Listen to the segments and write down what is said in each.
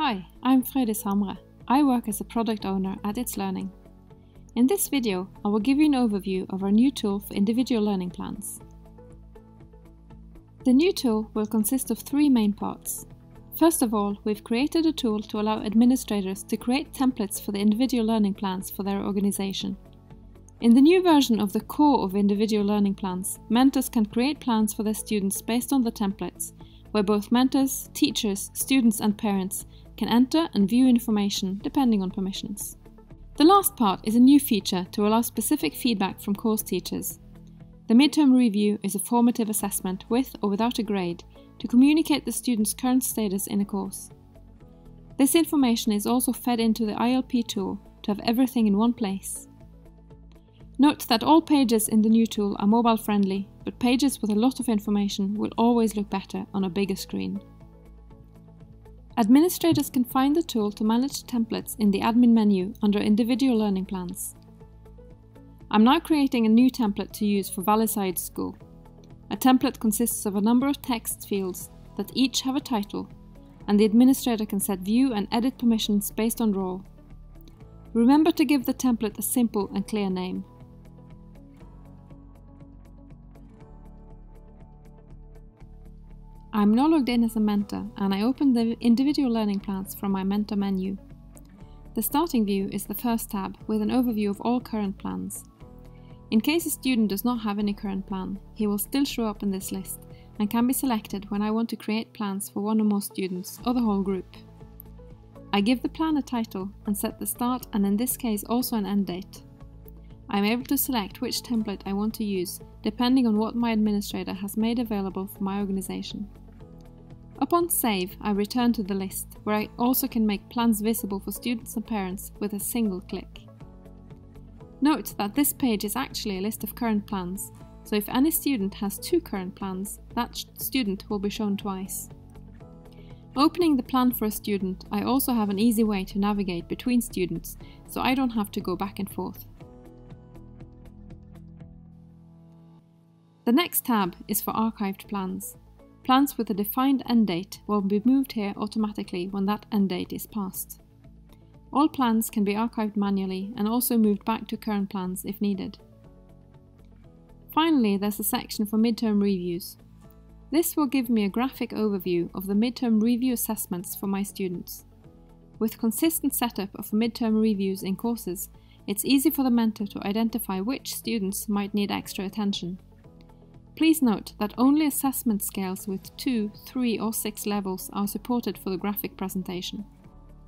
Hi, I'm Frøydis Hamre. I work as a product owner at itslearning. In this video, I will give you an overview of our new tool for individual learning plans. The new tool will consist of three main parts. First of all, we've created a tool to allow administrators to create templates for the individual learning plans for their organization. In the new version of the core of individual learning plans, mentors can create plans for their students based on the templates, where both mentors, teachers, students and parents can enter and view information depending on permissions. The last part is a new feature to allow specific feedback from course teachers. The midterm review is a formative assessment with or without a grade to communicate the student's current status in a course. This information is also fed into the ILP tool to have everything in one place. Note that all pages in the new tool are mobile friendly, but pages with a lot of information will always look better on a bigger screen. Administrators can find the tool to manage templates in the admin menu under individual learning plans. I'm now creating a new template to use for Valliside School. A template consists of a number of text fields that each have a title, and the administrator can set view and edit permissions based on role. Remember to give the template a simple and clear name. I'm now logged in as a mentor and I open the individual learning plans from my mentor menu. The starting view is the first tab with an overview of all current plans. In case a student does not have any current plan, he will still show up in this list and can be selected when I want to create plans for one or more students or the whole group. I give the plan a title and set the start and in this case also an end date. I'm able to select which template I want to use depending on what my administrator has made available for my organization. Upon save, I return to the list, where I also can make plans visible for students and parents with a single click. Note that this page is actually a list of current plans, so if any student has two current plans, that student will be shown twice. Opening the plan for a student, I also have an easy way to navigate between students, so I don't have to go back and forth. The next tab is for archived plans. Plans with a defined end date will be moved here automatically when that end date is passed. All plans can be archived manually and also moved back to current plans if needed. Finally, there's a section for midterm reviews. This will give me a graphic overview of the midterm review assessments for my students. With consistent setup of midterm reviews in courses, it's easy for the mentor to identify which students might need extra attention. Please note that only assessment scales with 2, 3 or 6 levels are supported for the graphic presentation.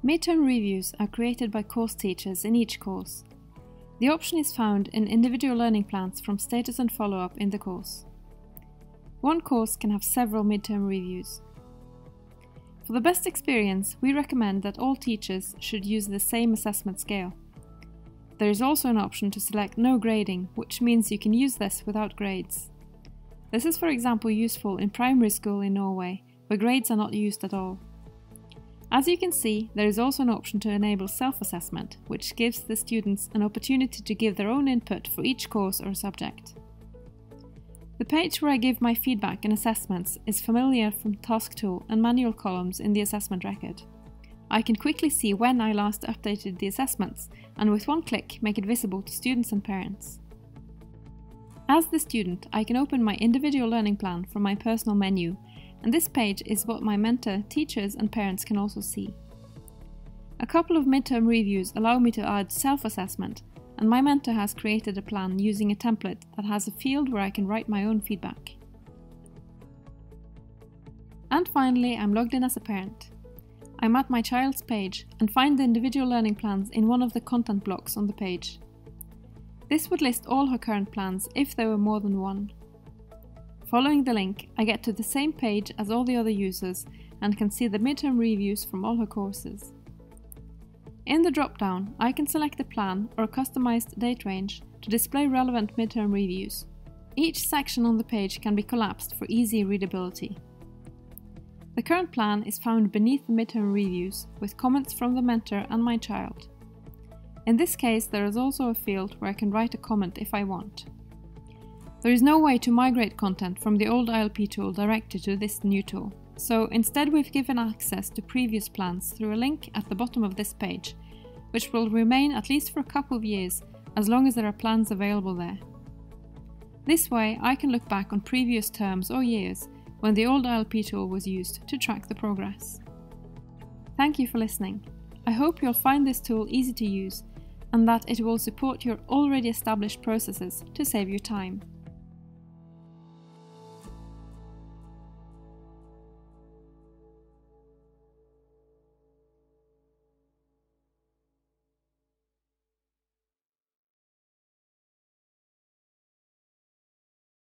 Midterm reviews are created by course teachers in each course. The option is found in individual learning plans from status and follow-up in the course. One course can have several midterm reviews. For the best experience, we recommend that all teachers should use the same assessment scale. There is also an option to select no grading, which means you can use this without grades. This is for example useful in primary school in Norway, where grades are not used at all. As you can see, there is also an option to enable self-assessment, which gives the students an opportunity to give their own input for each course or subject. The page where I give my feedback and assessments is familiar from task tool and manual columns in the assessment record. I can quickly see when I last updated the assessments and with one click make it visible to students and parents. As the student, I can open my individual learning plan from my personal menu, and this page is what my mentor, teachers and parents can also see. A couple of midterm reviews allow me to add self-assessment, and my mentor has created a plan using a template that has a field where I can write my own feedback. And finally, I'm logged in as a parent. I'm at my child's page and find the individual learning plans in one of the content blocks on the page. This would list all her current plans if there were more than one. Following the link, I get to the same page as all the other users and can see the midterm reviews from all her courses. In the drop-down, I can select a plan or a customized date range to display relevant midterm reviews. Each section on the page can be collapsed for easy readability. The current plan is found beneath the midterm reviews with comments from the mentor and my child. In this case, there is also a field where I can write a comment if I want. There is no way to migrate content from the old ILP tool directly to this new tool. So instead we've given access to previous plans through a link at the bottom of this page, which will remain at least for a couple of years as long as there are plans available there. This way I can look back on previous terms or years when the old ILP tool was used to track the progress. Thank you for listening. I hope you'll find this tool easy to use and that it will support your already established processes to save you time.